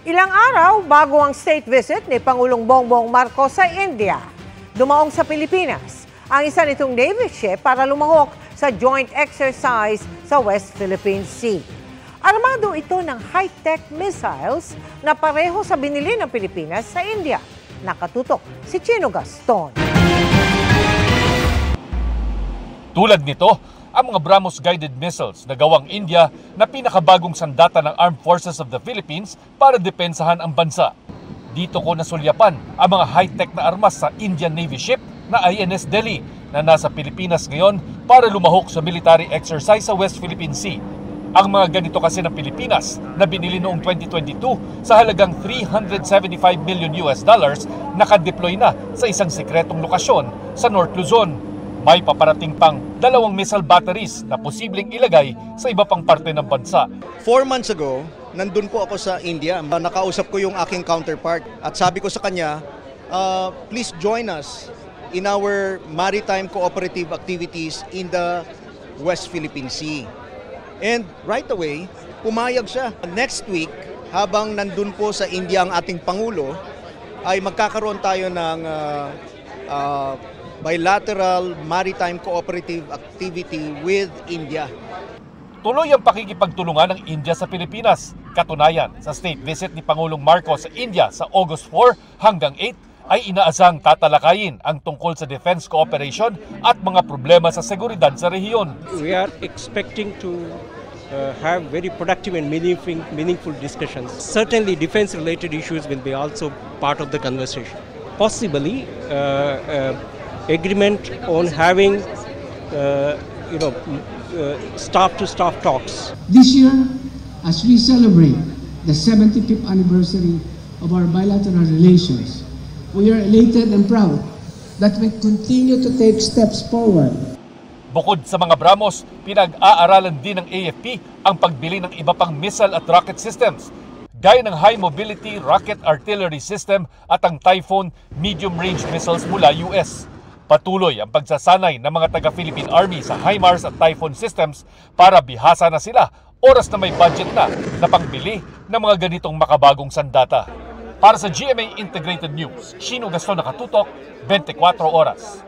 Ilang araw bago ang state visit ni Pangulong Bongbong Marcos sa India, dumaong sa Pilipinas ang isa nitong Navy ship para lumahok sa joint exercise sa West Philippine Sea. Armado ito ng high-tech missiles na pareho sa binili ng Pilipinas sa India. Nakatutok si Chino Gaston. Tulad nito, ang mga BrahMos guided missiles na gawang India na pinakabagong sandata ng Armed Forces of the Philippines para depensahan ang bansa. Dito ko nasulyapan ang mga high-tech na armas sa Indian Navy ship na INS Delhi na nasa Pilipinas ngayon para lumahok sa military exercise sa West Philippine Sea. Ang mga ganito kasi ng Pilipinas na binili noong 2022 sa halagang $375 million nakadeploy na sa isang sekretong lokasyon sa North Luzon. May paparating pang 2 missile batteries na posibleng ilagay sa iba pang parte ng bansa. 4 months ago, nandun po ako sa India. Nakausap ko yung aking counterpart at sabi ko sa kanya, please join us in our maritime cooperative activities in the West Philippine Sea. And right away, pumayag siya. Next week, habang nandun po sa India ang ating Pangulo, ay magkakaroon tayo ng bilateral maritime cooperative activity with India. Tuloy ang pakikipagtulungan ng India sa Pilipinas. Katunayan, sa state visit ni Pangulong Marcos sa India sa August 4 hanggang 8 ay inaasang tatalakayin ang tungkol sa defense cooperation at mga problema sa seguridad sa rehiyon. We are expecting to have very productive and meaningful discussions. Certainly defense-related issues will be also part of the conversation. Possibly, agreement on having staff-to-staff talks. This year, as we celebrate the 75th anniversary of our bilateral relations, we are elated and proud that we continue to take steps forward. Bukod sa mga BrahMos, pinag-aaralan din ng AFP ang pagbili ng iba pang missile at rocket systems, gaya ng High Mobility Rocket Artillery System at ang Typhoon medium-range missiles mula US. Patuloy ang pagsasanay ng mga taga-Philippine Army sa HIMARS at Typhoon systems para bihasa na sila oras na may budget na pangbili ng mga ganitong makabagong sandata. Para sa GMA Integrated News, Chino Gaston, nakatutok, 24 oras.